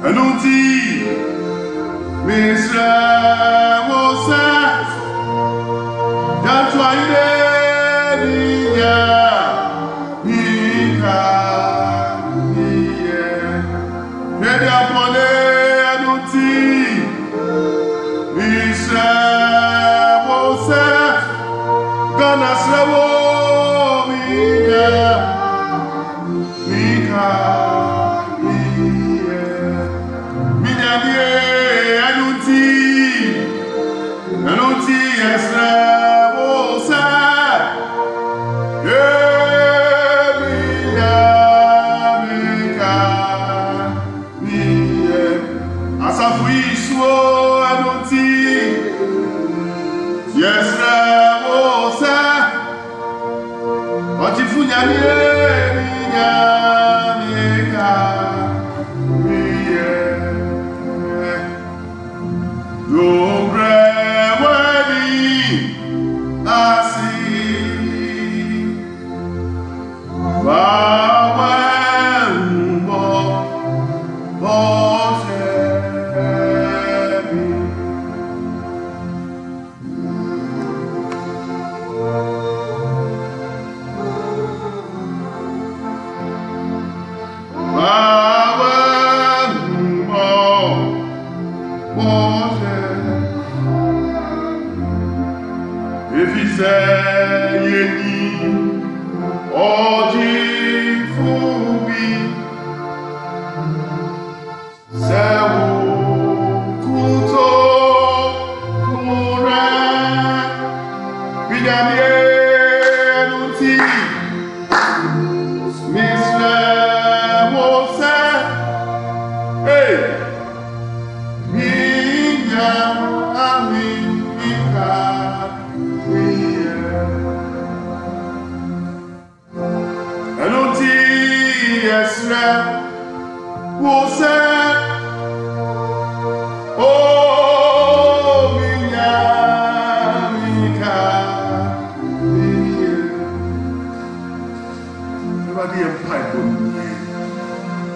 Anuti, Mr. Moses, that's why ready upon Anuti, Mr. Moses, gonna slow me, Mika.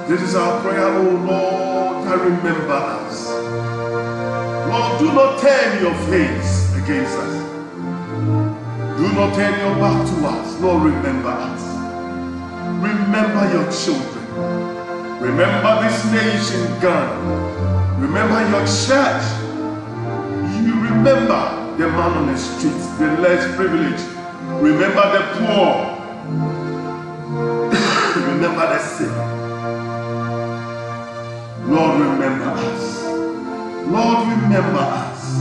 This is our prayer, oh Lord, that remember us. Lord, do not turn your face against us. Do not turn your back to us. Lord, remember us. Remember your children. Remember this nation, God. Remember your church. You remember the man on the streets, the less privileged. Remember the poor. Remember the sick. Lord, remember us. Lord, remember us.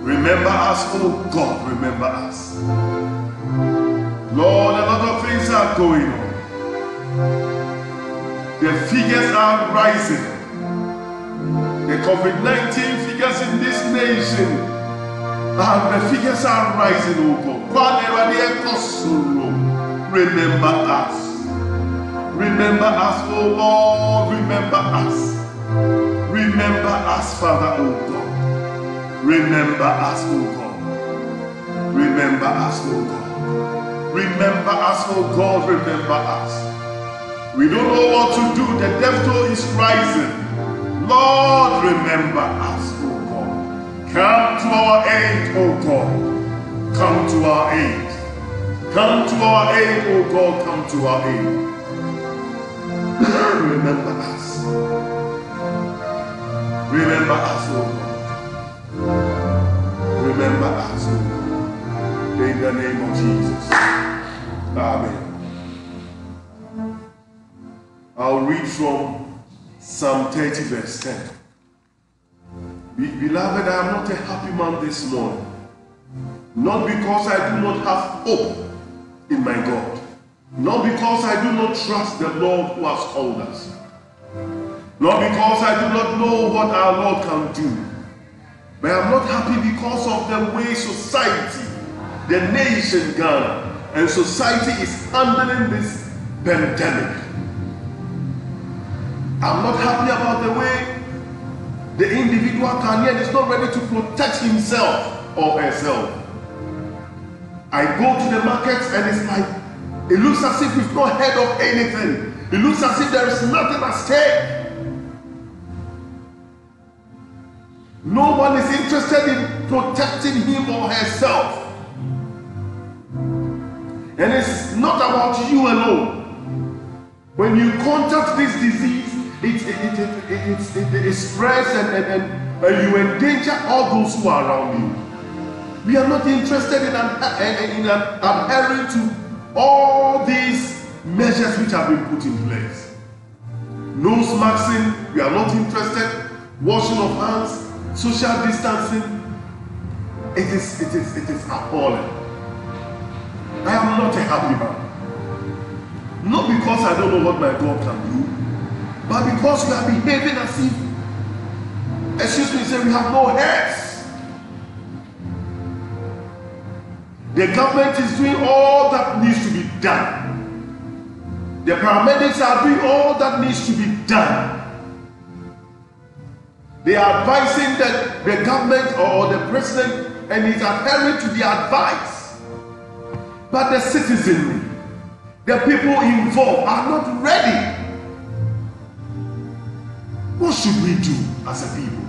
Remember us, oh God, remember us. Lord, a lot of things are going on. The figures are rising. The COVID-19 figures in this nation, the figures are rising, oh God. Remember us. Remember us, oh Lord, remember us. Remember us, Father, oh God. Remember us, oh God. Remember us, oh God. Remember us, oh God, remember us. We don't know what to do. The devil is rising. Lord, remember us, oh God. Come to our aid, oh God. Come to our aid. Come to our aid, oh God, come to our aid. Remember us. Remember us, oh God. Remember us, oh God. In the name of Jesus. Amen. I'll read from Psalm 30 verse 10. Beloved, I am not a happy man this morning. Not because I do not have hope in my God. Not because I do not trust the Lord who has called us. Not because I do not know what our Lord can do. But I'm not happy because of the way society, the nation Ghana, and society is handling this pandemic. I'm not happy about the way the individual Ghanaian is not ready to protect himself or herself. I go to the markets and it's like, it looks as if we've not heard of anything. It looks as if there is nothing at stake. interested in protecting him or herself. And it's not about you alone. When you contract this disease, it spreads and you endanger all those who are around you. We are not interested in adhering to all these measures which have been put in place. Nose masking, we are not interested. Washing of hands, social distancing. It is appalling. I am not a happy man. Not because I don't know what my God can do, but because we are behaving as if, excuse me, say we have no heads. The government is doing all that needs to be done. The paramedics are doing all that needs to be done. They are advising that the government or the president and is adhering to the advice. But the citizenry, the people involved are not ready. What should we do as a people?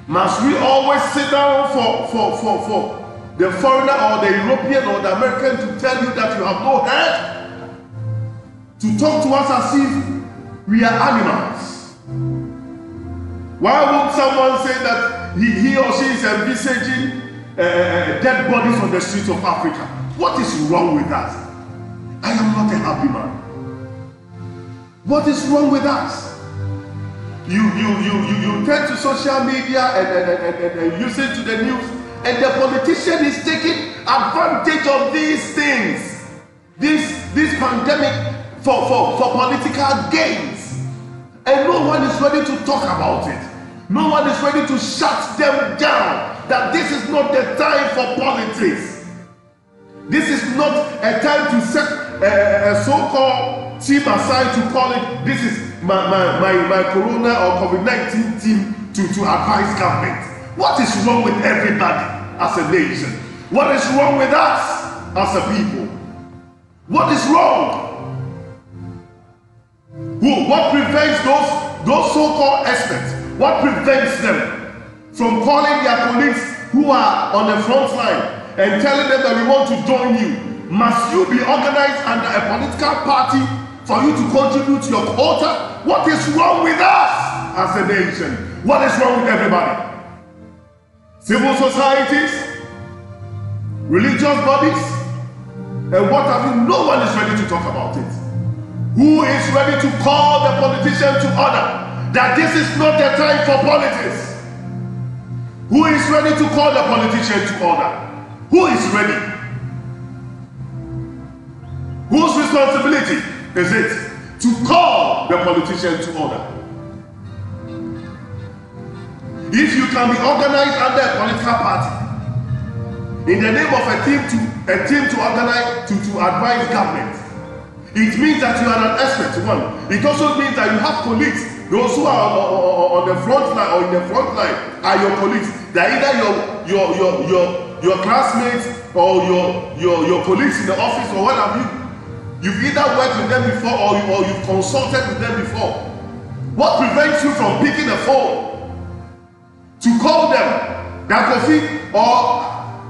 Must we always sit down for the foreigner or the European or the American to tell you that you have no head? To talk to us as if we are animals? Why would someone say that he or she is envisaging dead bodies on the streets of Africa? What is wrong with us? I am not a happy man. What is wrong with us? You turn to social media and listen to the news, and the politician is taking advantage of these things, this pandemic for political gains, and no one is ready to talk about it. No one is ready to shut them down. That this is not the time for politics. This is not a time to set a so-called team aside to call it, this is my corona or COVID-19 team to advise government. What is wrong with everybody as a nation? What is wrong with us as a people? What is wrong? What prevents those so-called experts? What prevents them from calling their colleagues who are on the front line and telling them that we want to join you? Must you be organized under a political party for you to contribute to your quota? What is wrong with us as a nation? What is wrong with everybody? Civil societies, religious bodies, and what have you? No one is ready to talk about it. Who is ready to call the politician to order that this is not the time for politics? Who is ready to call the politician to order? Who is ready? Whose responsibility is it to call the politician to order? If you can be organized under a political party in the name of a team to organize to advise government, it means that you are an expert. One, it also means that you have colleagues. Those who are on the front line or in the front line are your colleagues. They are either your classmates or your colleagues in the office or what have you. You've either worked with them before or you've consulted with them before. What prevents you from picking the phone to call them? That Kofi or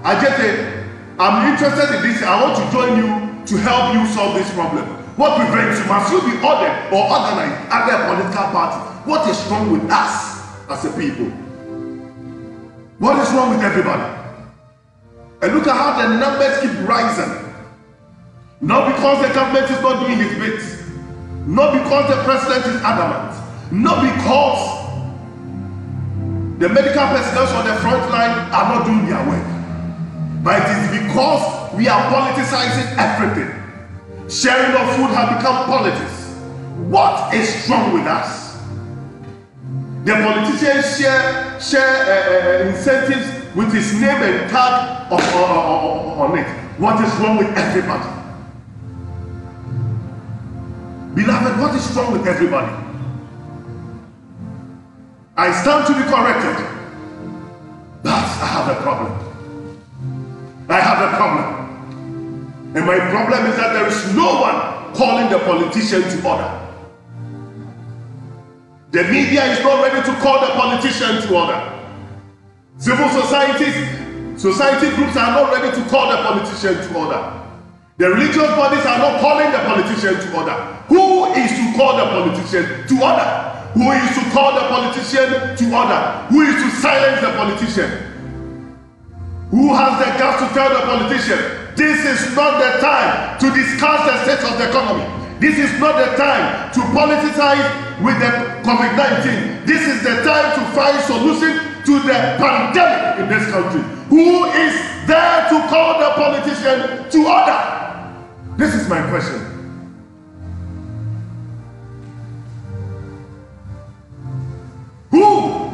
Ajete, I'm interested in this. I want to join you to help you solve this problem. What prevents you? Must you be ordered or organized under a political party? What is wrong with us as a people? What is wrong with everybody? And look at how the numbers keep rising. Not because the government is not doing its bit. Not because the president is adamant. Not because the medical personnel on the front line are not doing their work. But it is because we are politicizing everything. Sharing of food has become politics. What is wrong with us? The politicians share incentives with his name and tag on it. What is wrong with everybody? Beloved, what is wrong with everybody? I stand to be corrected, but I have a problem. I have a problem. And my problem is that there is no one calling the politician to order. The media is not ready to call the politician to order. Civil society groups are not ready to call the politician to order. The religious bodies are not calling the politician to order. Who is to call the politician to order? Who is to call the politician to order? Who is to silence the politician? Who has the guts to tell the politician, this is not the time to discuss the state of the economy. This is not the time to politicize with the COVID-19. This is the time to find solution to the pandemic in this country. Who is there to call the politician to order? This is my question. Who?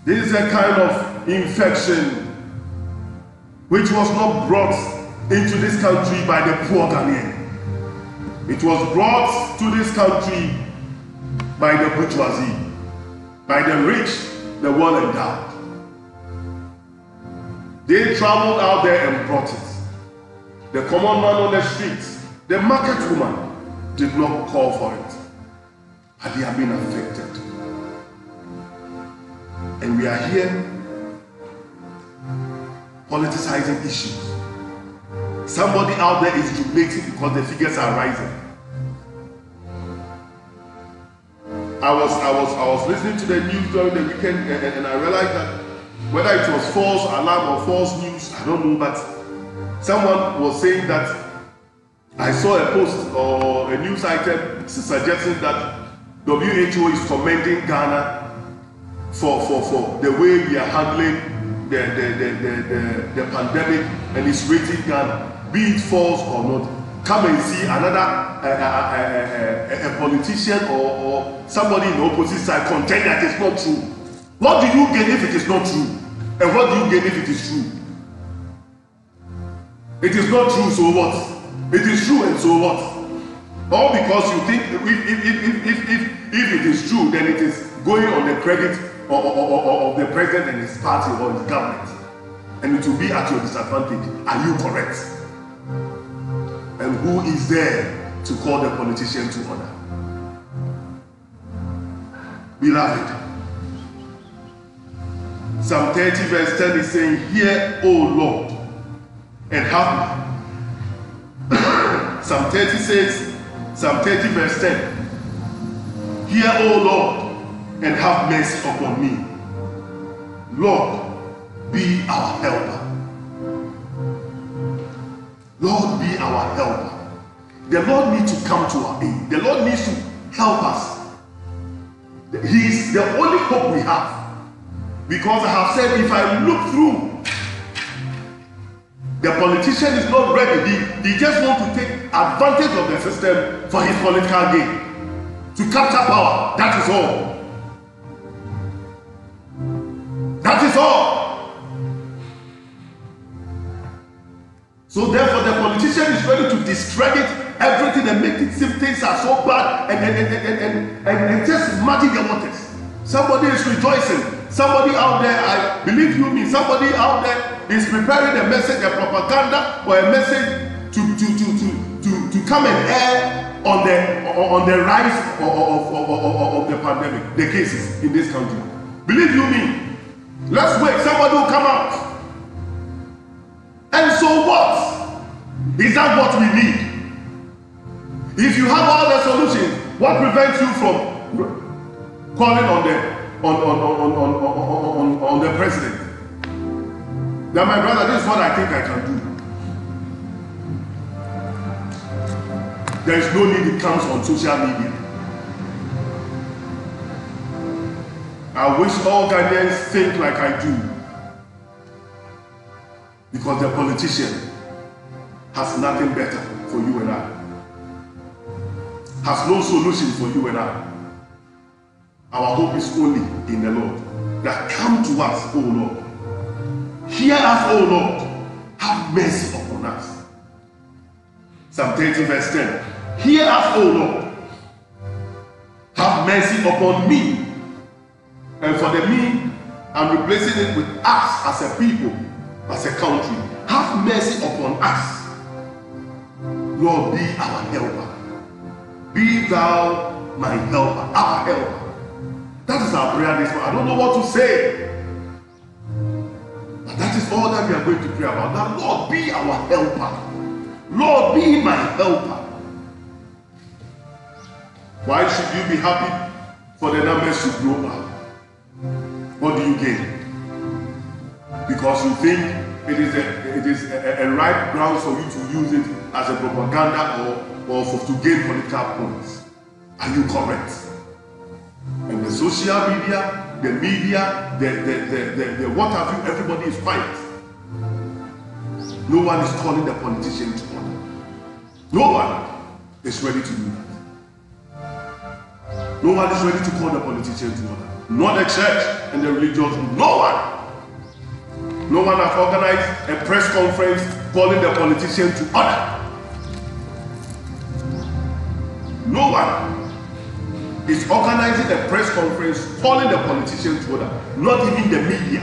This is a kind of infection which was not brought into this country by the poor Ghanaian. It was brought to this country by the bourgeoisie, by the rich, the well endowed. They traveled out there and brought it. The common man on the streets, the market woman, did not call for it, but they have been affected. And we are here politicizing issues. Somebody out there is jubilating because the figures are rising. I was listening to the news during the weekend and I realized that whether it was false alarm or false news, I don't know, but someone was saying that I saw a post or a news item suggesting that WHO is commending Ghana for the way we are handling the pandemic, and it's rating Ghana, be it false or not. Come and see another a politician or somebody in the opposite side contend that it's not true. What do you gain if it is not true? And what do you gain if it is true? It is not true, so what? It is true, and so what? All because you think if it is true, then it is going on the credit of the president and his party or his government, and it will be at your disadvantage. Are you correct? And who is there to call the politician to order? Beloved, Psalm 30 verse 10 is saying, hear, O Lord, and have me. Psalm 30 says, Psalm 30 verse 10, hear, O Lord, and have mercy upon me. Lord, be our helper. Lord, be our helper. The Lord needs to come to our aid. The Lord needs to help us. He is the only hope we have. Because I have said, if I look through, the politician is not ready. He just wants to take advantage of the system for his political gain. To capture power. That is all. That is all. So therefore, the politician is ready to discredit everything and make it seem things are so bad and just muddy the waters. Somebody is rejoicing. Somebody out there, I believe you me, somebody out there is preparing a message, a propaganda, or a message to come and air on the rise of the pandemic, the cases in this country. Believe you me. Let's wait. Somebody will come out. And so what? Is that what we need? If you have all the solutions, what prevents you from calling on the president? Now, my brother, this is what I think I can do. There is no need it comes on social media. I wish all Ghanaians think like I do. Because the politician has nothing better for you and I. Has no solution for you and I. Our hope is only in the Lord. That come to us, O Lord. Hear us, O Lord. Have mercy upon us. Psalm 30 verse 10. Hear us, O Lord. Have mercy upon me. And for the me, I'm replacing it with us as a people, as a country. Have mercy upon us. Lord, be our helper. Be thou my helper, our helper. That is our prayer this morning. I don't know what to say. But that is all that we are going to pray about. That Lord be our helper. Lord be my helper. Why should you be happy for the numbers to grow up? What do you gain? Because you think it is a right ground for you to use it as a propaganda or to gain political points. Are you correct? And the social media, the what have you, everybody is quiet. No one is calling the politician to order. No one is ready to do that. No one is ready to call the politician to order. Not the church and the religious group. No one. No one has organized a press conference calling the politician to order. No one is organizing a press conference calling the politician to order. Not even the media.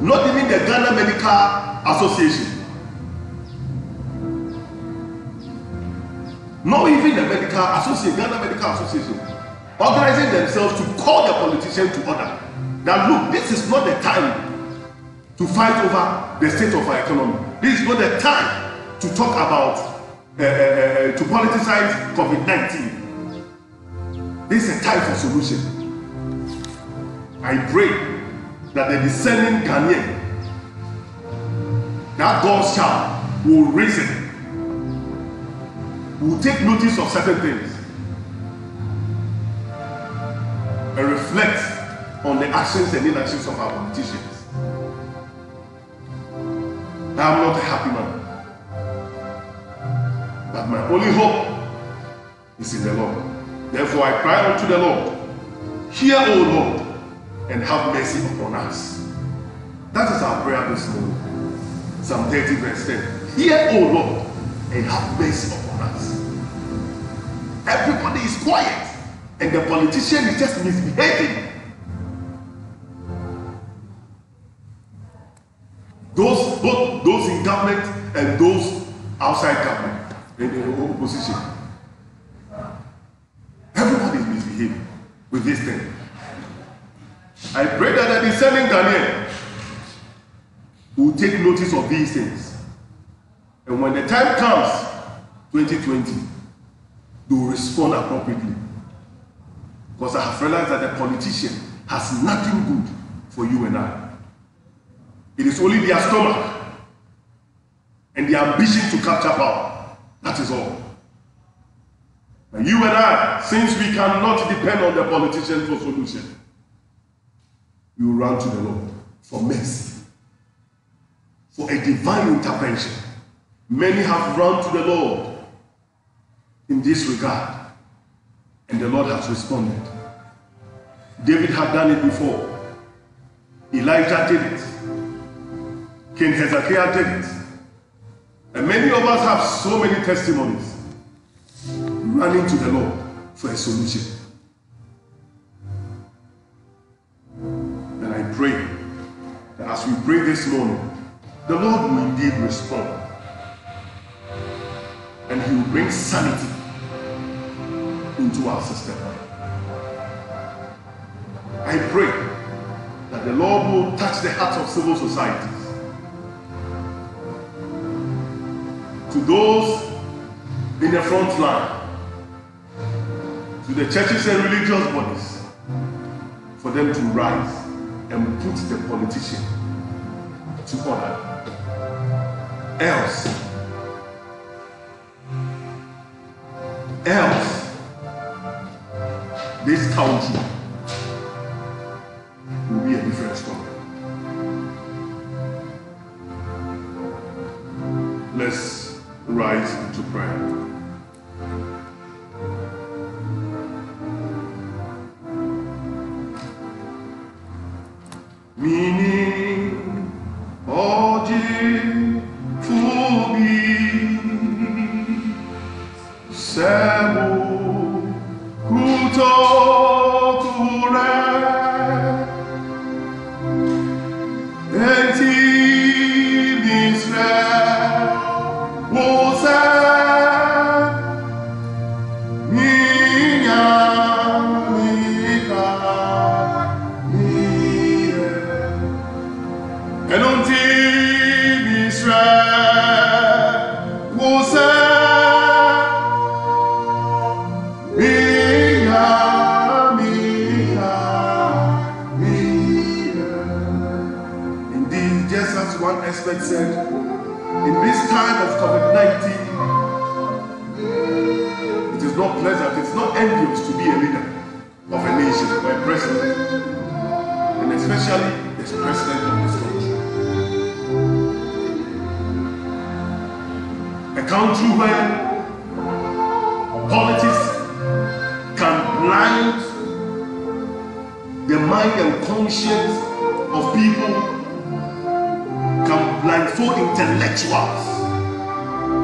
Not even the Ghana Medical Association. Not even the Medical Association, Ghana Medical Association, organizing themselves to call the politician to order. Now look, this is not the time to fight over the state of our economy. This is not the time to talk about, to politicize COVID-19. This is a time for solution. I pray that the discerning Ghanaian, that God's child will reason, will take notice of certain things and reflect on the actions and inactions of our politicians. I am not a happy man, but my only hope is in the Lord. Therefore I cry unto the Lord, hear, O Lord, and have mercy upon us. That is our prayer this morning. Psalm 30 verse 10. Hear, O Lord, and have mercy upon us. Everybody is quiet, and the politician is just misbehaving. Both those in government and those outside government, in the opposition. Everybody is misbehaving with this thing. I pray that the discerning Ghanaian will take notice of these things. And when the time comes, 2020, they will respond appropriately. Because I have realized that the politician has nothing good for you and I. It is only their stomach and their ambition to capture power. That is all. And you and I, since we cannot depend on the politician for solution, we will run to the Lord for mercy, for a divine intervention. Many have run to the Lord in this regard, and the Lord has responded. David had done it before. Elijah did it. King Hezekiah did it. And many of us have so many testimonies running to the Lord for a solution. And I pray that as we pray this morning, the Lord will indeed respond. And He will bring sanity into our system. I pray that the Lord will touch the hearts of civil societies. To those in the front line, to the churches and religious bodies, for them to rise and put the politician to order. Else, this country will be a different story. Let's rise into prayer. Meaning, Oji, Fubi, Semu, Kuto, Kure, Enti, Misre, Wosa, Indeed, just as one expert said, in this time of COVID-19, it is not pleasant, it's not envious to be a leader of a nation or a president, and especially as president of this country. A country where politics can blind the mind and conscience of people, can blindfold intellectuals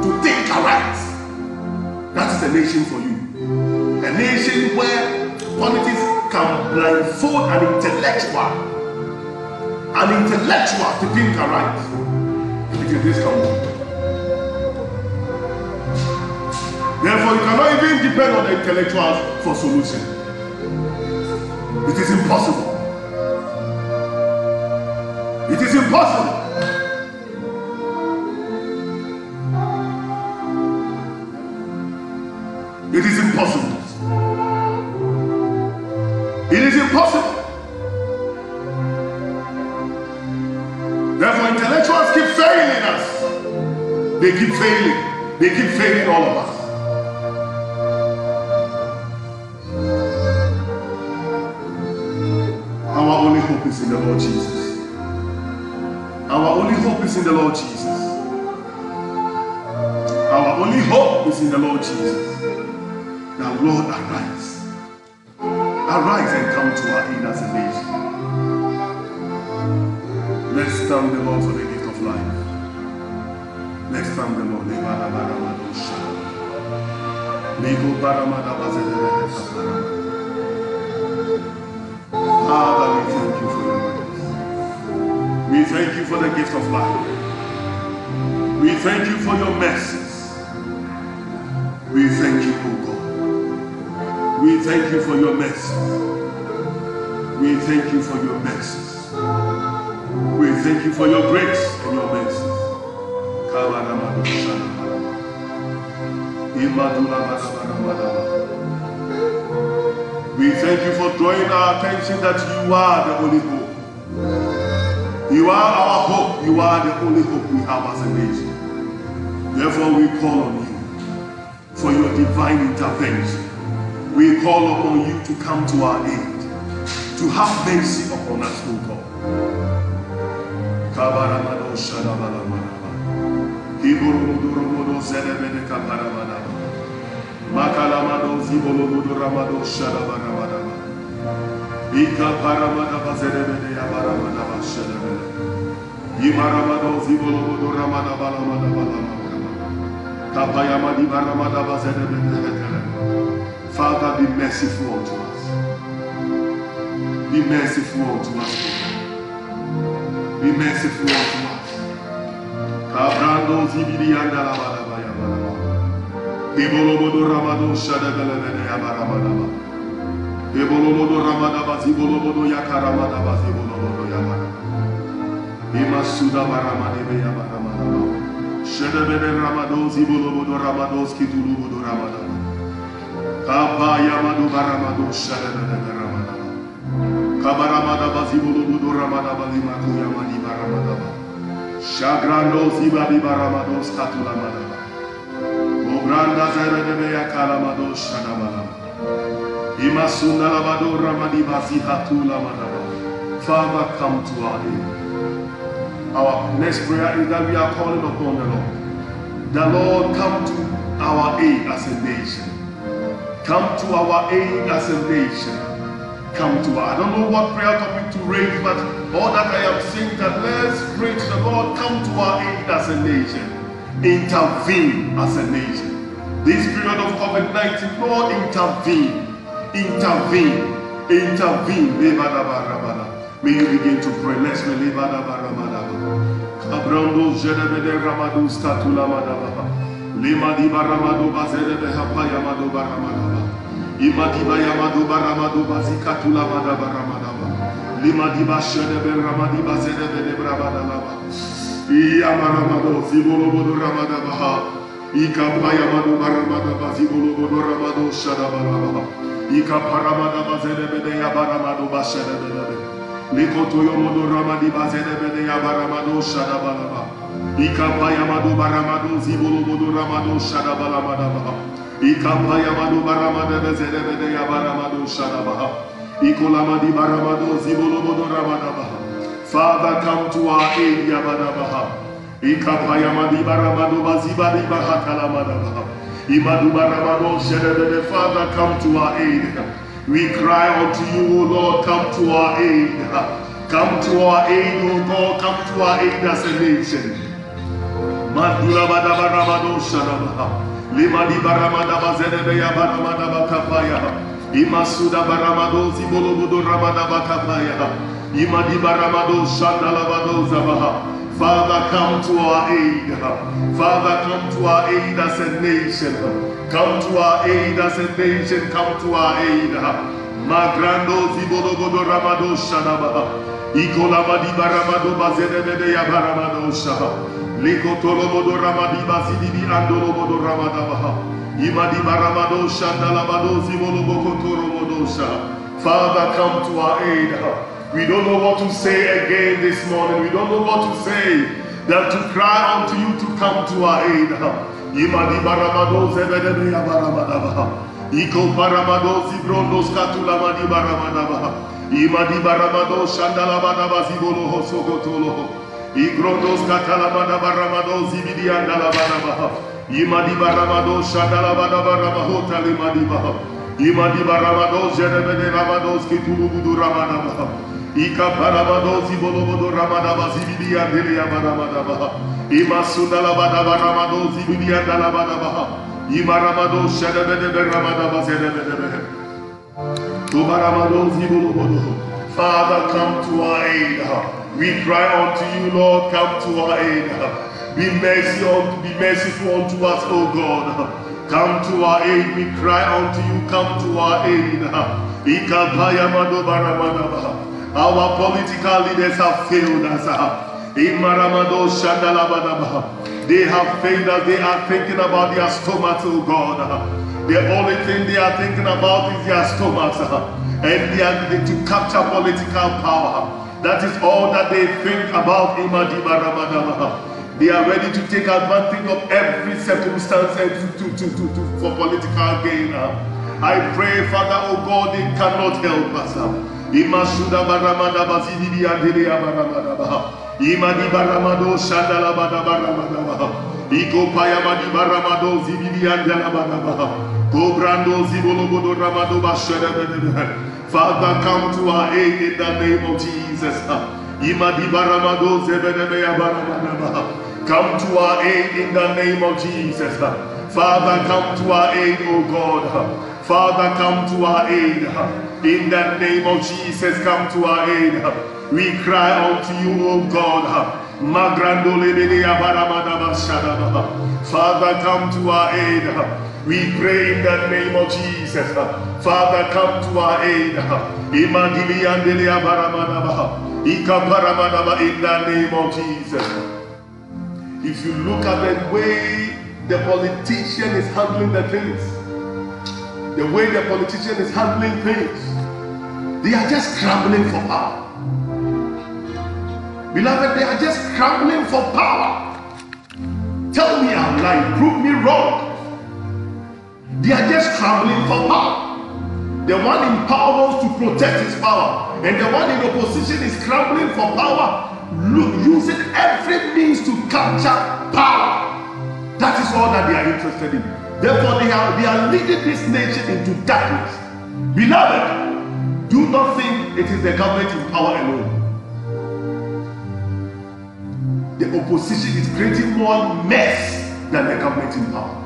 to think aright. That is a nation for you. A nation where politics can blindfold an intellectual to think aright. It is this country. Therefore, you cannot even depend on the intellectuals for solution. It is impossible. It is impossible. It is impossible. It is impossible. Therefore, intellectuals keep failing us. They keep failing. They keep failing all of us. Our only hope is in the Lord Jesus. Our only hope is in the Lord Jesus. Our only hope is in the Lord Jesus. Now, Lord, arise. Arise and come to our aid as a nation. Let's thank the Lord for the gift of life. Let's thank the Lord. Father, we thank you for your grace. We thank you for the gift of life. We thank you for your mercies. We thank you, O God. We thank you for your mercy. We thank you for your mercies. We thank you for your grace and your mercy. We thank you for drawing our attention that you are the only hope. You are our hope. You are the only hope we have as a nation. Therefore, we call on you for your divine intervention. We call upon you to come to our aid, to have mercy upon us, O God. Father, be merciful unto us. Be merciful unto us. Be merciful unto us. Kabrando zibidi andala balaba ya balaba. Ibolobodo ramado shadagalene ya baramadaba. Ibolobodo ramadaba zibolobodo yakaramadaba zibolobodo ya balaba. Imasuda baramadebe ya baramadaba. Shadabene ramado zibolobodo ramados kitulubodo ramadaba. Kapa yamadu baramadu shadabene ramadaba. Kabaramadaba zibolobodo ramadaba limaku yamadi baramadaba. Shagrando zibadi baramados katula madaba. Obranda zeredebe yakalamado shadabalaba. Imasunda labado ramadi bazihatula madaba. Father, come to our aid. Our next prayer is that we are calling upon the Lord. The Lord, come to our aid as a nation. Come to our aid as a nation. Come to our, I don't know what prayer topic to raise, but all that I am saying that let's pray to the Lord, come to our aid as a nation. Intervene as a nation. This period of COVID-19, Lord, intervene. Intervene. Intervene. May you begin to pray. Let's believe. Abrando Jedebede Ramadu Statula Madaba. Limadi Baramadu Bazede Hapayamadu Baramadaba. Imadiba Yamadu Baramadu Bazikatula Madaba Ramadaba. Limadiba Shedebe Ramadi Bazede Brabadalaba. Yamaramado Zibolobodu Ramadaba. Ika payamado baramada bazibolo bodoramado shadabalaba. Ika paramada bazedebede ya baramado bashedebede. Likotoyo modo ramadi bazedebede ya baramado shadabalaba. Ika payamado baramado zibolo bodoramado shadabalaba. Ika payamado baramada bazedebede ya baramado shadabaha. Ikolamadi baramado zibolo bodoramada. Father, come to our aid, Yabadabaha. Ikapayamadi baramado bazibadi bahatalamadabaha. Imadu baramado shedebede. Father, come to our aid. We cry unto you, O Lord, come to our aid. Come to our aid, O God, come to our aid as a nation. Mandula badabaramado shadabaha. Limadi baramada bazedebe yabaramada bakapaya. Imasuda baramado zibolobodo ramada bakapaya. Imadi baramado shandalabado zabaha. Father, come to our aid. Father, come to our aid as a nation. Come to our aid as a nation. Come to our aid. Magrando zibolobodo ramado shadabaha. Ikolamadi baramado bazedebe yabaramado shaha. Likotolobodo ramadi bazidi andolobodo ramadabaha. Imadi baramado shandalabado zibolobokotorobodo shaha. Father, come to our aid. We don't know what to say again this morning. We don't know what to say than to cry unto you to come to our aid. Imadi baramado zebedebe yabaramadabaha. Iko baramado zibrondos katulamadi baramadabaha. Imadi baramado shandalabadaba ziboloho sogotoloho. Igrondos katalamada baramado zibidi andalabadabaha. Imadi baramado shandalabadabaramaho talimadibaha. Imadi baramado jerebede ramados kitulubudu ramadabaha. Ika baramado zibolobodo ramadaba zibidi andelia baramadabaha. Ima sundalabadaba ramado zibidi andalabadabaha. Ima ramado jerebede ramadaba zerebede. Tubaramado zibolobodo. Father, come to our aid. We cry unto you, Lord, come to our aid. Be merciful unto us, O God. Come to our aid. We cry unto you, come to our aid. Our political leaders have failed us. They have failed us. They are thinking about their stomachs, O God. The only thing they are thinking about is their stomachs. And they are to capture political power. That is all that they think about. They are ready to take advantage of every circumstance for political gain. I pray, Father, oh God, they cannot help us. Imasuda baramada bazidi andelia baramada. Imadi baramado shandala baramada. Iko payamadi baramado zibidi andela baramada. Kobrando zibolobodo ramado bashada. Father, come to our aid in the name of Jesus. Imadi baramado zebedebeya baramada. Come to our aid in the name of Jesus. Father, come to our aid, O God. Father, come to our aid. In the name of Jesus, come to our aid. We cry unto you, O God. Father, come to our aid. We pray in the name of Jesus. Father, come to our aid. In the name of Jesus. If you look at the way the politician is handling the things, the way the politician is handling things, they are just scrambling for power. Beloved, they are just scrambling for power. Tell me I'm lying, prove me wrong. They are just scrambling for power. The one in power wants to protect his power, and the one in opposition is scrambling for power, using every means to capture power. That is all that they are interested in. Therefore, they are leading this nation into darkness. Beloved, do not think it is the government in power alone. The opposition is creating more mess than the government in power.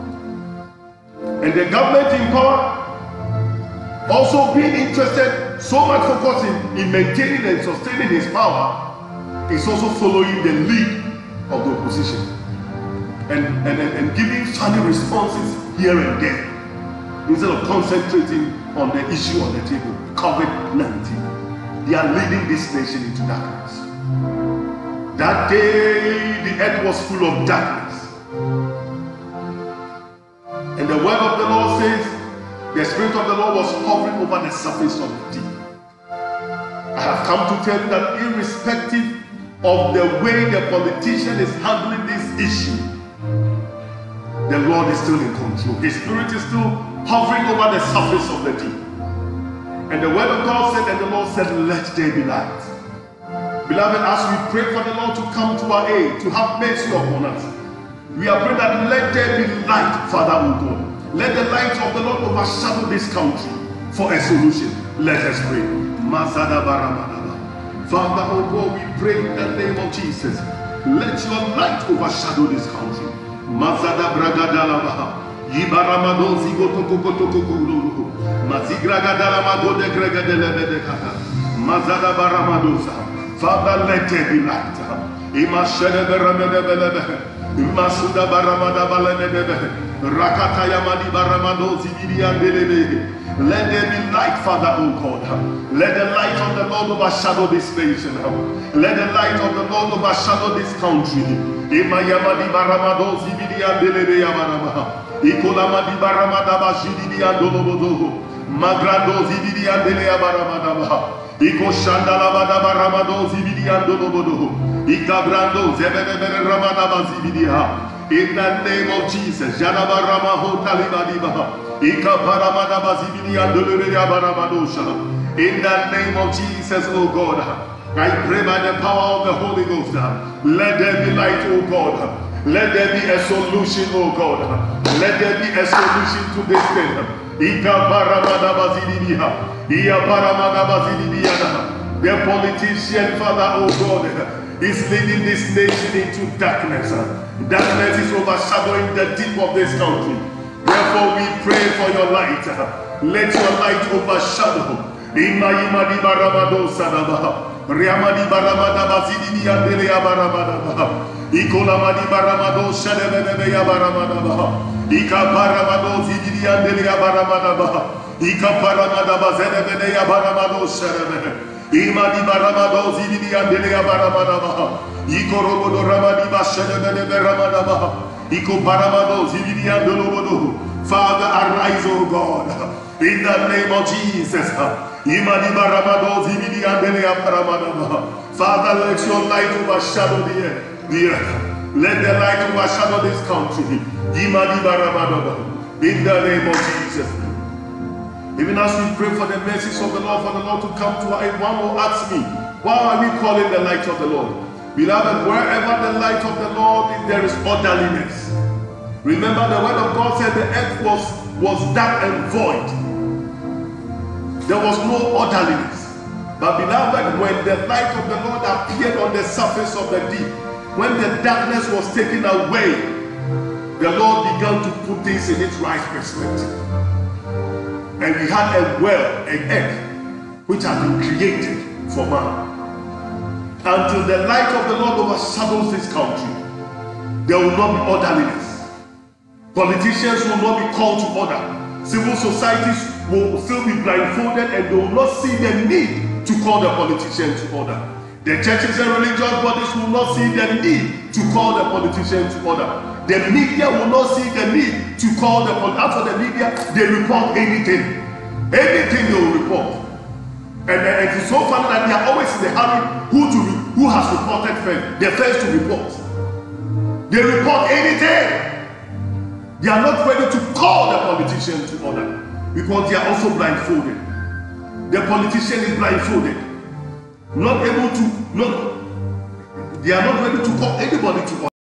And the government in power also being interested, so much focusing in maintaining and sustaining his power, is also following the lead of the opposition and giving funny responses here and there instead of concentrating on the issue on the table, COVID-19. They are leading this nation into darkness. That day the earth was full of darkness. And the word of the Lord says, the Spirit of the Lord was hovering over the surface of the deep. I have come to tell you that irrespective of the way the politician is handling this issue, the Lord is still in control. His Spirit is still hovering over the surface of the deep. And the word of God said, and the Lord said, let there be light. Beloved, as we pray for the Lord to come to our aid, to have mercy upon us, we are praying that let there be light, Father, O God. Let the light of the Lord overshadow this country for a solution. Let us pray. Father, O God, we pray in the name of Jesus. Let your light overshadow this country. Mazada bragadalabaha. Yibaramado zigotokokotokokoro. Mazigragadalamago de gregadelebedekata. Mazada baramadosa. Father, let there be light. Imashede beramedebelebe. Imasuda baramada balenedebe. Rakata yamadi baramado zibidiandelebe. Let there be light, Father, O God. Let the light of the Lord overshadow this nation. Let the light of the Lord overshadow this country. Imayamadi baramado zibidiandelebe yabaramaha. Ikolamadi baramada bashidiandolobodo. Magrando zibidiandele yabaramadabaha. Iko shandalabada baramado zibidiandolobodo. Ikabrando zebedebere ramadaba zibidiha. In the name of Jesus, Janabaramaho Talibadibaha. In the name of Jesus, O God, I pray by the power of the Holy Ghost, let there be light, O God. Let there be a solution, O God. Let there be a solution to this thing. The politician, Father, O God, is leading this nation into darkness. Darkness is overshadowing the deep of this country. Therefore, we pray for your light. Let your light overshadow. Imayimadi baramado sadabaha. Riamadi baramada bazidi yandelea baramadabaha. Ikolamadi baramado shadebedebe baramadabaha. Ika baramado zidi yandelea baramadabaha. Ika baramada bazedebede baramado shadebede. Imadi baramado zidi yandelea baramadabaha. Ikorobodo ramadi bashadebedebe ramadabaha. Father, arise, O God, in the name of Jesus. Father, let your light overshadow the earth. Let the light overshadow this country. In the name of Jesus. Even as we pray for the mercies of the Lord to come to our aid, one will ask me, why are we calling the light of the Lord? Beloved, wherever the light of the Lord is, there is orderliness. Remember, the word of God said the earth was dark and void. There was no orderliness. But beloved, when the light of the Lord appeared on the surface of the deep, when the darkness was taken away, the Lord began to put things in its right perspective. And we had a well, an earth, which had been created for man. Until the light of the Lord overshadows this country, there will not be orderliness. Politicians will not be called to order. Civil societies will still be blindfolded and they will not see the need to call the politician to order. The churches and religious bodies will not see the need to call the politician to order. The media will not see the need to call the politician. After the media, they report anything. Anything they will report. And it's so funny that they are always in the hurry who has reported first. They're first to report. They report anything. They are not ready to call the politician to order because they are also blindfolded. The politician is blindfolded. Not able to, they are not ready to call anybody to order.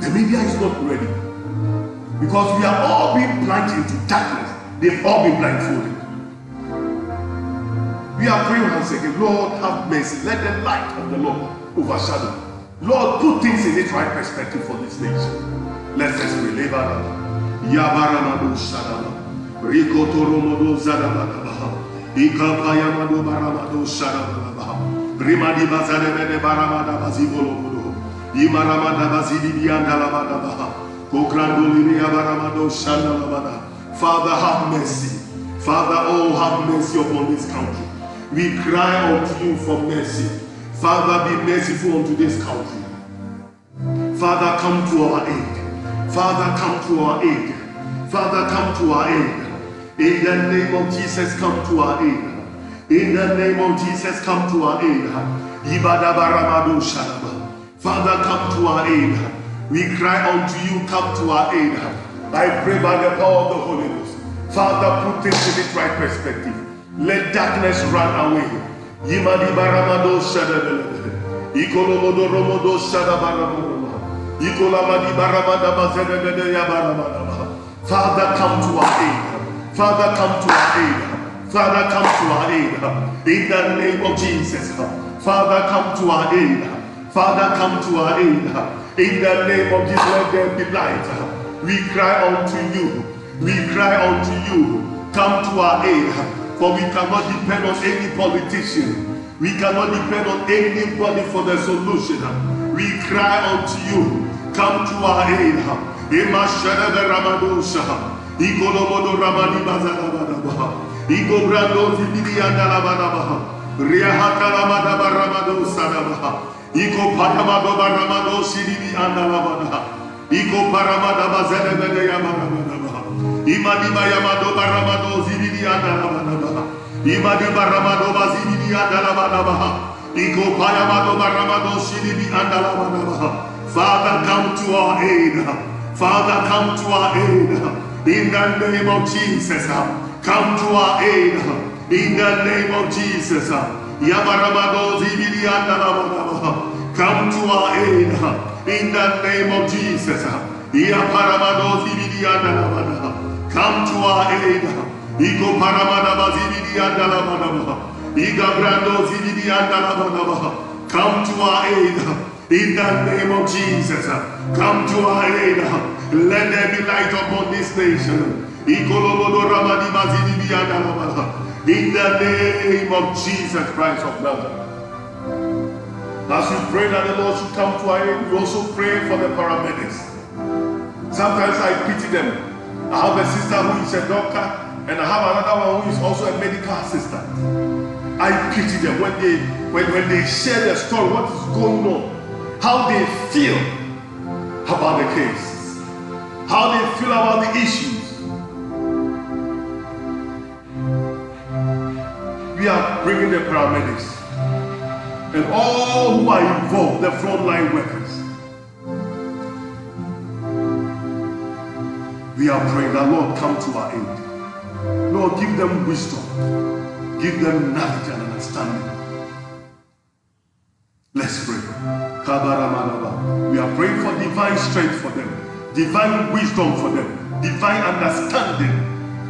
The media is not ready because we are all being plunged into darkness. They've all been blindfolded. We are praying once again, Lord, have mercy. Let the light of the Lord overshadow. Lord, put things in its right perspective for this nation. Let's just pray. Yabaramado Shadaba. Rikotoromodo Zadabadabaha. Ikapayamado Baramado Shadabaha. Rimadi Bazadebede Baramada Bazibolomodo. Imaramada Bazidi Andalabadabaha. Kokrandoli Yabaramado Shadabada. Father, have mercy. Father, oh, have mercy upon this country. We cry unto you for mercy. Father, be merciful unto this country. Father, come to our aid. Father, come to our aid. Father, come to our aid. In the name of Jesus, come to our aid. In the name of Jesus, come to our aid. Father, come to our aid. We cry unto you, come to our aid. I pray by the power of the Holy Ghost. Father, put things in its right perspective. Let darkness run away. Yimadi baramado shadabele. Ikolomodo romodo shadabaramado. Ikolamadi baramada bazedebede yabaramada. Father, come to our aid. Father, come to our aid. Father, come to our aid. In the name of Jesus. Father, come to our aid. Father, come to our aid. In the name of Jesus, let there be light. We cry unto you. We cry unto you. Come to our aid. For we cannot depend on any politician. We cannot depend on anybody for the solution. We cry unto you. Come to our aid. Ima shadebe ramadosha. Igolomodo ramadi bazalabadaba. Igobrando zibidi andalabadaba. Riahatalamada baramado sadaba. Iko paramado baramado shididi andalabada. Iko paramada bazelebede yamarabadaba. Imadiba yamado baramado zibidi andalabadaba. Imadiba ramado bazibidi andalabadaba. Iko payamado baramado shididi andalabadaba. Father, come to our aid. Father, come to our aid. In the name of Jesus. Come to our aid. In the name of Jesus. Yabaramado zibidi andalabadaba. Come to our aid. In the name of Jesus. Yaparamado zibidi andalabadaba. Come to our aid. Iko paramada bazibidi andalabadaba. Igabrando zibidi andalabadaba. Come to our aid. In the name of Jesus, come to our aid. Let there be light upon this nation. In the name of Jesus Christ of Nazareth. As we pray that the Lord should come to our aid, we also pray for the paramedics. Sometimes I pity them. I have a sister who is a doctor, and I have another one who is also a medical assistant. I pity them when they share their story, what is going on, how they feel about the case, how they feel about the issues. We are bringing the paramedics and all who are involved, the frontline workers. We are praying that Lord come to our aid. Lord, give them wisdom, give them knowledge and understanding. Let's pray. We are praying for divine strength for them, divine wisdom for them, divine understanding,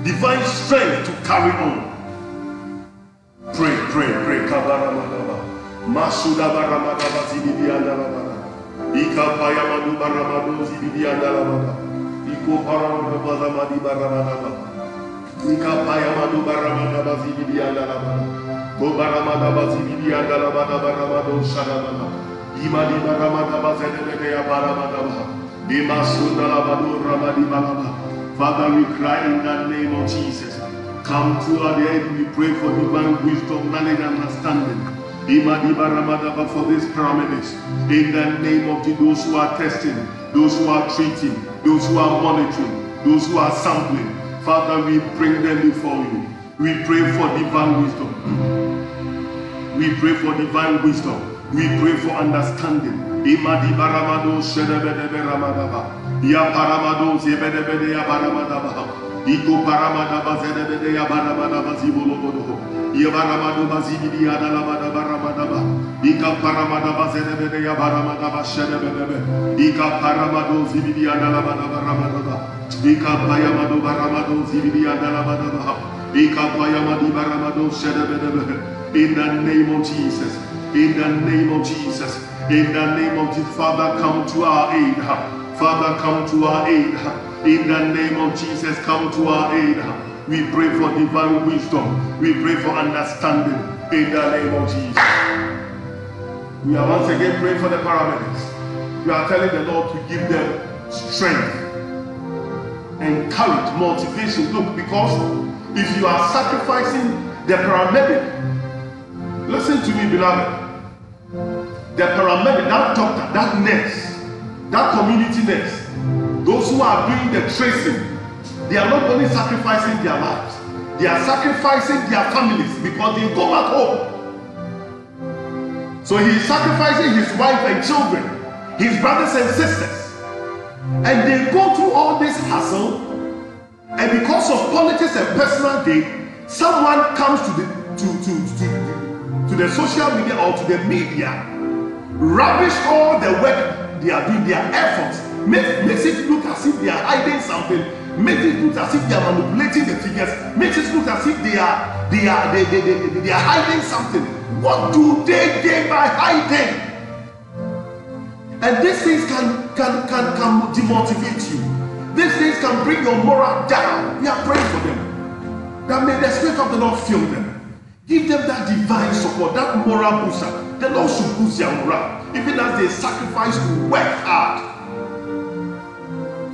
divine strength to carry on. Pray, pray, pray. Masuda baramadaba zibidi andalabada. Ika payamadu baramadu zibidi andalabada. Iko paramadu madi baramadaba. Ika payamadu baramadaba zibidi andalabada. Ko baramadaba zibidi andalabada baramadu shadabada. Imadi baramadaba zedebede ya baramadaba. Imasunda labadu ramadi balaba. Father, we cry in the name of Jesus. Come to our aid. We pray for divine wisdom, knowledge, and understanding. For these paramedics, in the name of those who are testing, those who are treating, those who are monitoring, those who are sampling, Father, we bring them before you. We pray for divine wisdom. We pray for divine wisdom. We pray for understanding. Imadi baramado shedebedebe ramadaba. Ya paramado zebedebede ya baramadaba. Iko paramadaba zedebede ya baramadaba zibolobodo. Yabaramado bazibidi adalabada baramadaba. Ika paramadaba zedebede ya baramadaba shedebedebe. Ika paramado zibidi adalabada baramadaba. Ika payamado baramado zibidi adalabada. Ika payamadi baramado shedebedebe. In the name of Jesus. In the name of Jesus. In the name of Jesus. Father, come to our aid. Father, come to our aid. In the name of Jesus, come to our aid. We pray for divine wisdom. We pray for understanding. In the name of Jesus. We are once again praying for the paramedics. We are telling the Lord to give them strength, encourage, motivation. Look, because if you are sacrificing the paramedic, listen to me, beloved. The paramedic, that doctor, that nurse, that community nurse, those who are doing the tracing, they are not only sacrificing their lives, they are sacrificing their families because they go back home. So he is sacrificing his wife and children, his brothers and sisters, and they go through all this hassle, and because of politics and personal gain, someone comes to the social media or to the media, rubbish all the work they are doing, their efforts, makes it look as if they are hiding something, makes it look as if they are manipulating the figures, makes it look as if they are hiding something. What do they gain by hiding? And these things can demotivate you. These things can bring your moral down. We are praying for them, that may the Spirit of the Lord fill them. Give them that divine support, that moral booster. The Lord should boost their morale, even as they sacrifice to work hard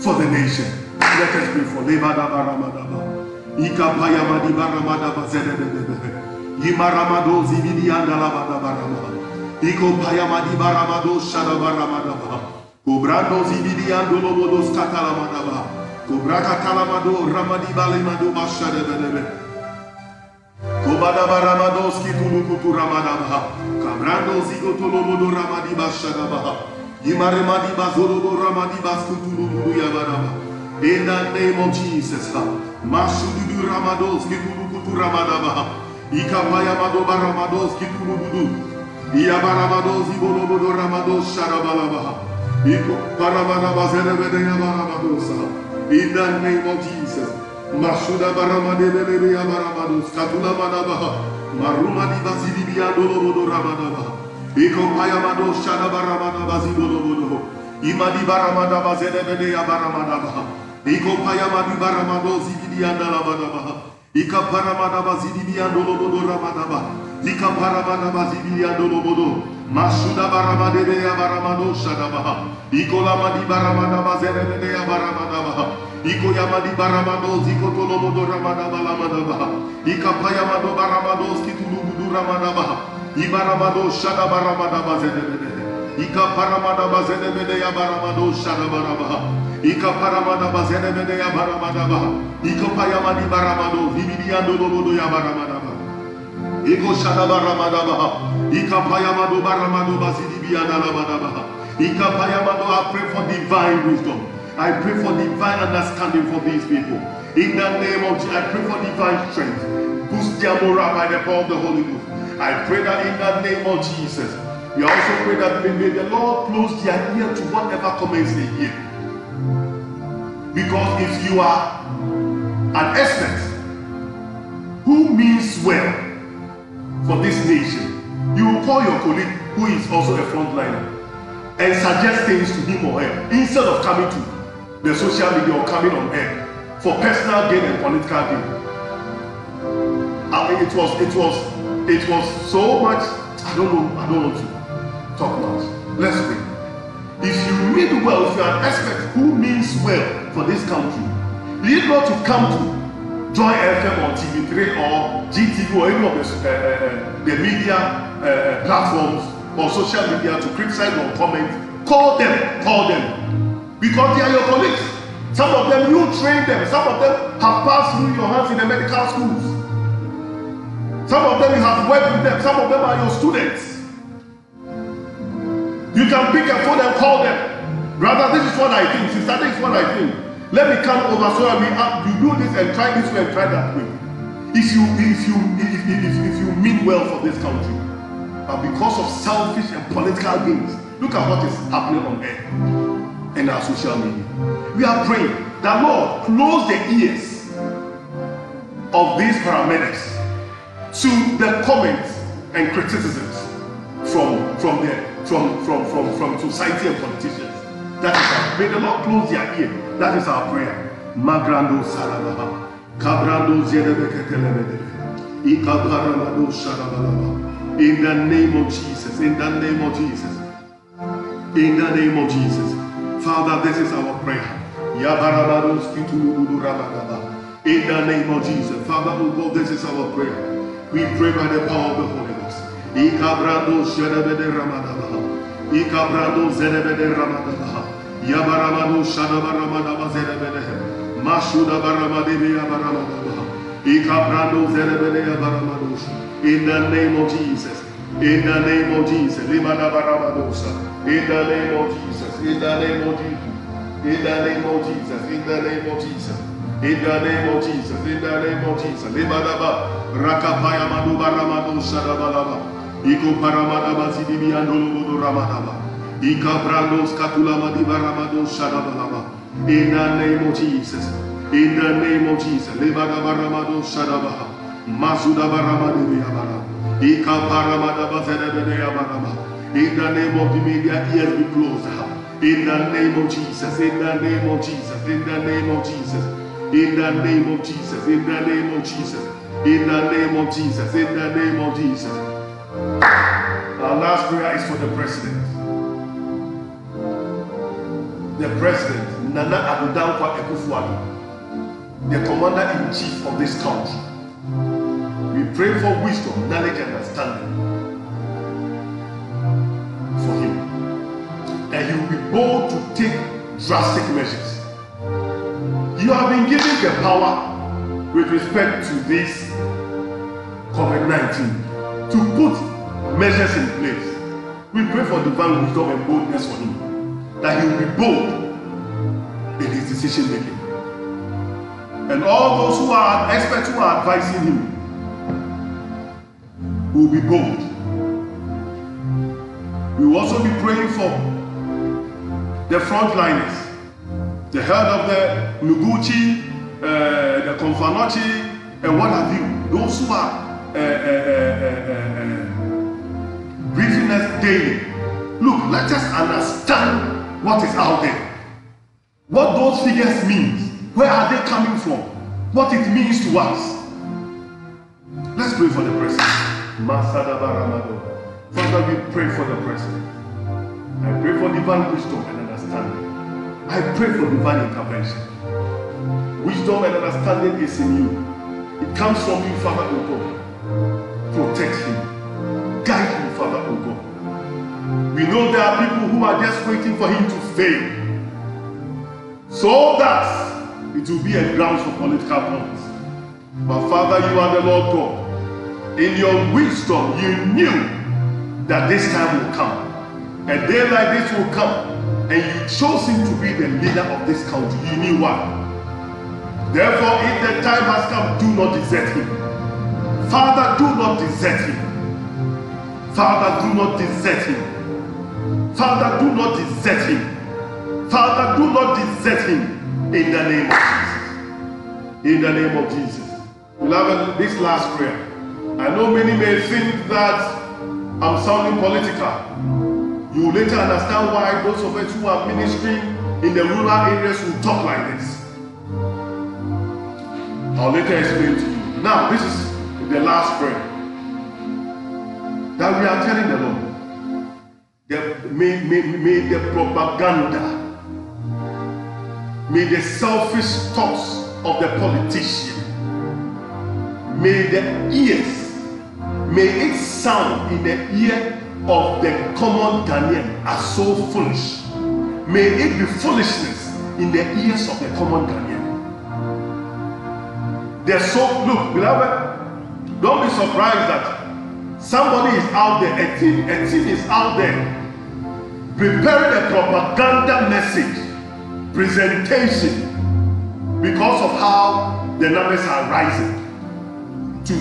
for the nation. Let us pray for Lebadabaramadaba. Ikapayamadibaramadaaba zedebedebe. Yimaramado zibidiandalabadabarama. Ikopayamadibaramado shadabaramadaba. Kobrando zibidiandolobodos katalamadaba. Kobrakatalamado ramadibalimado bashadebedebe. Kobadabaramados kitulukutu ramadaba. Kabrando zigotolobodo ramadiba shadabaha. Yimaremadiba zolobo ramadiba skutulubudu yabaraba. In the name of Jesus, Mashudu Ramados, Kitulukutu Ramadaba, Ikapayamado Baramados, Kitulubudu, Iabaramados, Ibolobodo Ramados, Sharabalaba, Iko Paramanaba Zerebedea Baramadosa. In the name of Jesus, Mashuda Baramadebe Baramados, Katula Manabaha, Marumadi Basibia Dolobodo Ramadaba, Iko Payamado Shadabaramana Zibolobodo, Imadi Baramada Zerebedea Baramadaba. Iko payamadi baramado zibidianda labadaba. Ika paramada zibidiando lobodo ramadaba. Ika paramada zibidiando lobodo. Mashuda baramade ya baramado shadabaha. Iko lamadi baramada zerebede ya baramadabaha. Iko yamadi baramado ziko tolobodo ramadaba lamadaba. Ika payamado baramado skitulubudu ramadaba. Ibaramado shadabaramada zerebede. Ika paramada zerebede ya baramado shadabaraba. Ika paramada bazenebede ya baramadaba. Iko payamadi baramado vibidiando lobodo ya baramadaba. Iko shadabaramadabaha. Ika payamado baramado bazidibianda labadabaha. Ika payamado. I pray for divine wisdom. I pray for divine understanding for these people. In the name of Jesus, I pray for divine strength. Boost their morale by the power of the Holy Ghost. I pray that in the name of Jesus, we also pray that may the Lord close their ear to whatever comments they hear. Because if you are an expert who means well for this nation, you will call your colleague who is also a frontliner and suggest things to him or her instead of coming to the social media or coming on air for personal gain and political gain. I mean, it was so much. I don't want to talk much. Let's pray. If you mean well, if you are an expert who means well for this country, you need not to come to Joy FM or TV3 or GTV or any of the media platforms or social media to criticize or comment. Call them, because they are your colleagues. Some of them you train them, some of them have passed through your hands in the medical schools. Some of them you have worked with them, some of them are your students. You can pick a phone and call them. Brother, this is what I think. Sister, this is what I think. Let me come over so that you do this and try this way and try that way. If you mean well for this country, but because of selfish and political gains, look at what is happening on air and our social media. We are praying that Lord close the ears of these paramedics to the comments and criticisms from society and politicians. That is our, may the Lord close their ear. That is our prayer. Magrando Sarabaha, Cabrando Zedebeketelebede, Ikabaramado Sharabalaba. In the name of Jesus, in the name of Jesus, in the name of Jesus. Father, this is our prayer. Yabaramados Kitulubudu Rabadaba. In the name of Jesus. Father, oh God, this is our prayer. We pray by the power of the Holy Ghost. Ikabrando Zerebede Ramadabaha. Ikabrando Zerebede Ramadabaha. Yabaramado Shadabaramada Zerebede, Mashuda Baramadebe Yabaramada, Ikabrando Zerebede Yabaramadosh. In the name of Jesus. In the name of Jesus. Limana Baramadosa. In the name of Jesus. In the name of Jesus. In the name of Jesus. In the name of Jesus. In the name of Jesus. In the name of Jesus. Limanaba Rakapaya Madu Baramado Shadabalaba. Iko Paramadaba Zidibi Andolo Ramadaba. Ika Brandos Katulama di Baramado Shadabalaba. In the name of Jesus. In the name of Jesus. Libada Baramado Shadabaha. Masuda Baramadi Yabara. Ika Paramadaba Zedebe Yabaraba. In the name of the media, ears be closed. In the name of Jesus. In the name of Jesus. In the name of Jesus. In the name of Jesus. In the name of Jesus. In the name of Jesus. In the name of Jesus. Our last prayer is for the president. The president, Nana Addo Dankwa Akufo-Addo, the commander-in-chief of this country. We pray for wisdom, knowledge, and understanding for him. That he will be bold to take drastic measures. You have been given the power with respect to this COVID-19 to put measures in place. We pray for divine wisdom and boldness for him. That he will be bold in his decision making. And all those who are experts who are advising him will be bold. We will also be praying for the frontliners, the head of the Noguchi, the Konfanochi, and what have you. Those who are briefing us daily. Look, let us understand what is out there, what those figures mean, where are they coming from, what it means to us. Let's pray for the president. Father, we pray for the president. I pray for divine wisdom and understanding. I pray for divine intervention. Wisdom and understanding is in you. It comes from you, Father, O God. Protect him. Guide him, Father, O God. We know there are people who are just waiting for him to fail, so that it will be a ground for political points. But Father, you are the Lord God. In your wisdom, you knew that this time will come. A day like this will come, and you chose him to be the leader of this country. You knew why. Therefore, if the time has come, do not desert him. Father, do not desert him. Father, do not desert him. Father, do not desert him. Father, do not desert him. In the name of Jesus. In the name of Jesus. Beloved, this last prayer. I know many may think that I'm sounding political. You will later understand why those of us who are ministering in the rural areas will talk like this. I'll later explain to you. Now, this is the last prayer that we are telling the Lord. May the propaganda, may the selfish thoughts of the politician, may the ears, may it sound in the ear of the common Ghanaian as so foolish. May it be foolishness in the ears of the common Ghanaian. They're so, look, beloved, don't be surprised that somebody is out there, a team is out there preparing a propaganda message, presentation, because of how the numbers are rising to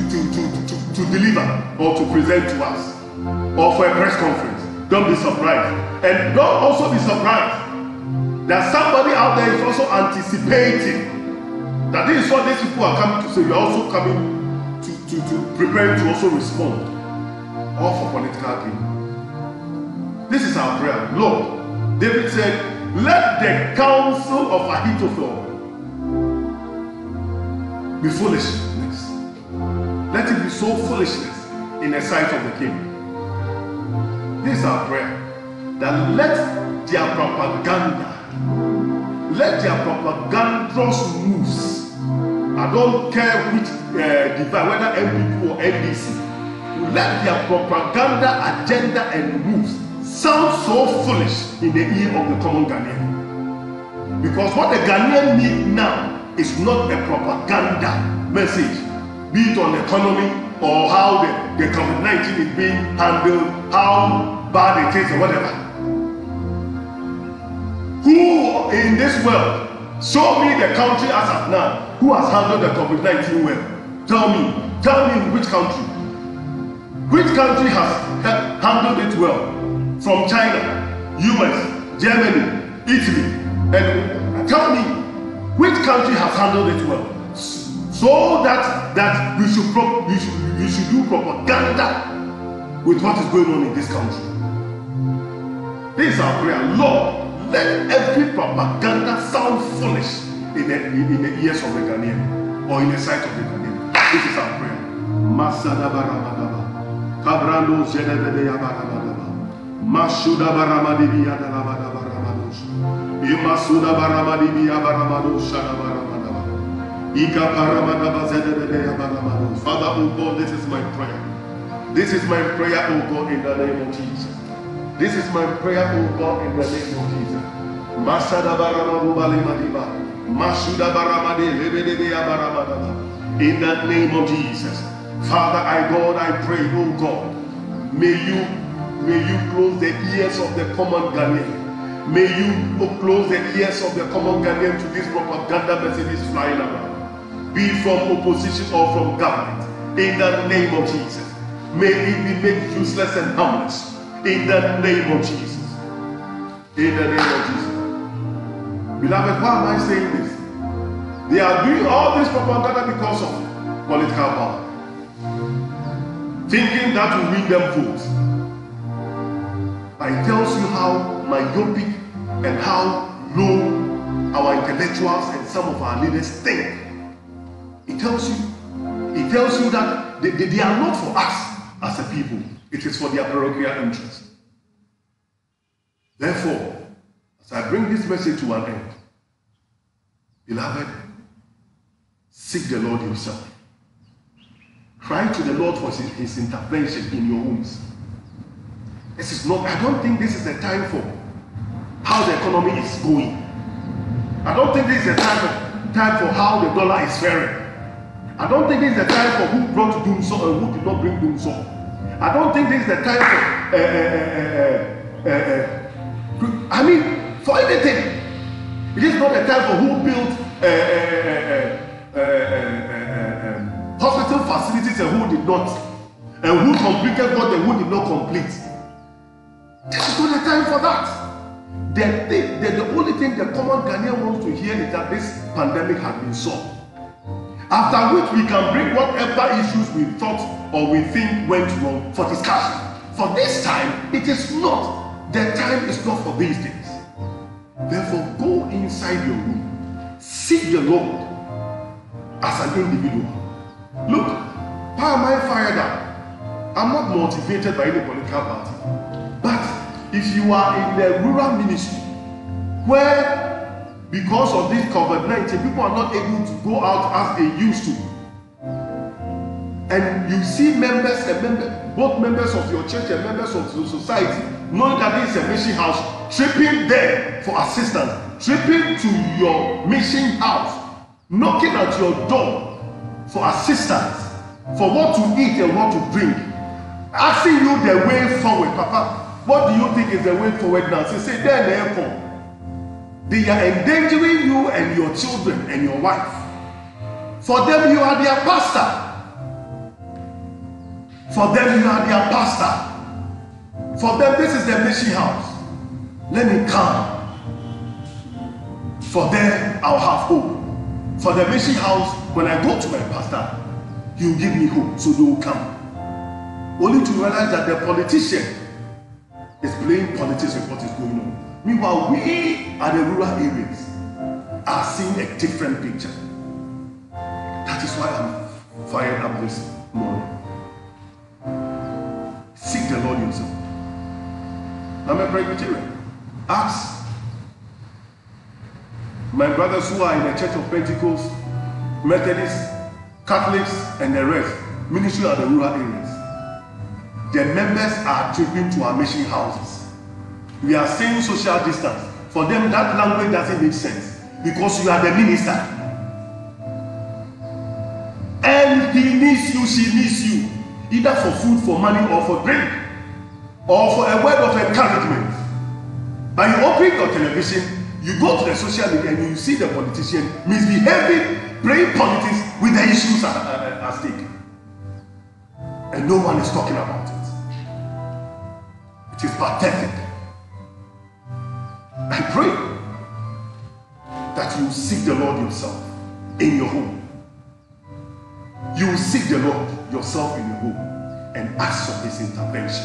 deliver or to present to us, or for a press conference. Don't be surprised. And don't also be surprised that somebody out there is also anticipating that this is what these people are coming to say. We are also coming to prepare to also respond, all for political gain. This is our prayer. Lord, David said, let the counsel of Ahithophel be foolishness. Let it be so foolishness in the sight of the king. This is our prayer. That let their propaganda, let their propagandous moves, I don't care which divide, whether MPP or NDC, let their propaganda agenda and moves sound so foolish in the ear of the common Ghanaian. Because what the Ghanaian need now is not a propaganda message, be it on economy or how the COVID-19 is being handled, how bad it is or whatever. Who in this world, show me the country as of now, who has handled the COVID-19 well? Tell me which country. Which country has handled it well? From China, US, Germany, Italy, and tell me which country has handled it well, so that we should do propaganda with what is going on in this country. This is our prayer. Lord, let every propaganda sound foolish in the ears of the Ghanaian or in the sight of the Ghanaian. This is our prayer. Masada baramadaba, kabrando zedebede yabarabadaba, mashuda baramadibi yadalabada baramadosh, imasuda baramadibi yabaramadosh shadabaramadaba, ika baramadaba zedebede yabaramadosh. Father, oh God, this is my prayer. This is my prayer, oh God, in the name of Jesus. This is my prayer, oh God, in the name of Jesus. Masada baramadu balimadiba, mashuda baramade lebedebe yabaramadaba. In the name of Jesus. Father, God, I pray, oh God, may you close the ears of the common Ghanaian. May you close the ears of the common Ghanaian to these propaganda messages flying around, be from opposition or from government. In the name of Jesus. May it be made useless and harmless. In the name of Jesus. In the name of Jesus. Beloved, why am I saying this? They are doing all this propaganda because of political power, thinking that will win them votes. But it tells you how myopic and how low our intellectuals and some of our leaders think. It tells you that they are not for us as a people. It is for their parochial interest. Therefore, as I bring this message to an end, beloved, seek the Lord himself. Cry to the Lord for his intervention in your homes. This is not, I don't think this is the time for how the economy is going. I don't think this is the time for how the dollar is faring. I don't think this is the time for who brought doomsday and who did not bring doomsday. I don't think this is the time for for anything. It is not the time for who built hospital facilities and who did not, and who completed what and who did not complete. This is not the time for that. The only thing the common Ghanaian wants to hear is that this pandemic has been solved. After which we can bring whatever issues we thought or we think went wrong for discussion. For this time, it is not. The time is not for these things. Therefore, go inside your room. Seek the Lord as an individual. Look, why am I fired up? I'm not motivated by any political party. But if you are in the rural ministry, where because of this COVID-19, people are not able to go out as they used to, and you see both members of your church and members of the society, knowing that this is a mission house, tripping there for assistance, tripping to your mission house, knocking at your door for assistance, for what to eat and what to drink, asking you the way forward. Papa, what do you think is the way forward now? So say, then they are endangering you and your children and your wife. For them, you are their pastor. For them, you are their pastor. For them, this is their mission house. Let me come. For them, I'll have hope. For the mission house, when I go to my pastor, he will give me hope, so they will come. Only to realize that the politician is playing politics with what is going on. Meanwhile, we at the rural areas are seeing a different picture. That is why I'm fired up this morning. Seek the Lord yourself. I'm a Presbyterian. Ask my brothers who are in the Church of Pentecost, Methodists, Catholics, and the rest, ministry at the rural areas. The members are trooping to our mission houses. We are saying social distance. For them, that language doesn't make sense because you are the minister. And he needs you, she needs you, either for food, for money, or for drink, or for a word of encouragement. But you open your television, you go to the social media, and you see the politician misbehaving, playing politics with the issues at stake. And no one is talking about it. It is pathetic. I pray that you seek the Lord yourself in your home. You will seek the Lord yourself in your home and ask for his intervention.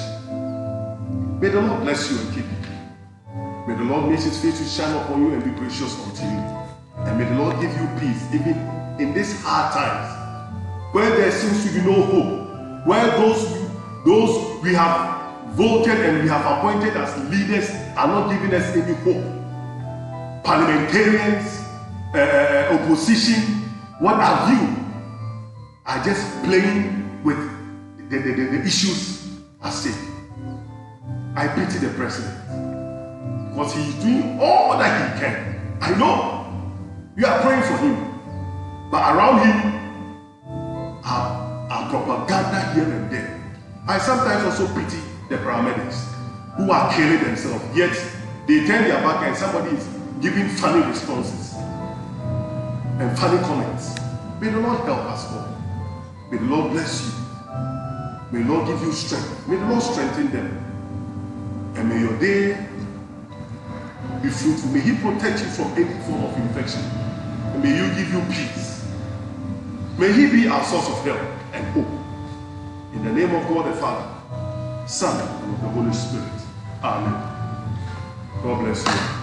May the Lord bless you and keep you. May the Lord make his face to shine upon you and be gracious unto you. And may the Lord give you peace even in these hard times where there seems to be no hope, where those we have voted and we have appointed as leaders are not giving us any hope. Parliamentarians, opposition, what have you, are just playing with the issues at stake. I pity the president because he is doing all that he can. I know you are praying for him, but around him are propaganda here and there. I sometimes also pity the paramedics who are killing themselves, yet they turn their back and somebody is giving funny responses and funny comments. May the Lord help us all. May the Lord bless you. May the Lord give you strength. May the Lord strengthen them. And may your day be fruitful. May he protect you from any form of infection. And may you give you peace. May he be our source of help and hope. In the name of God the Father, Son, and of the Holy Spirit. Amen. God bless you.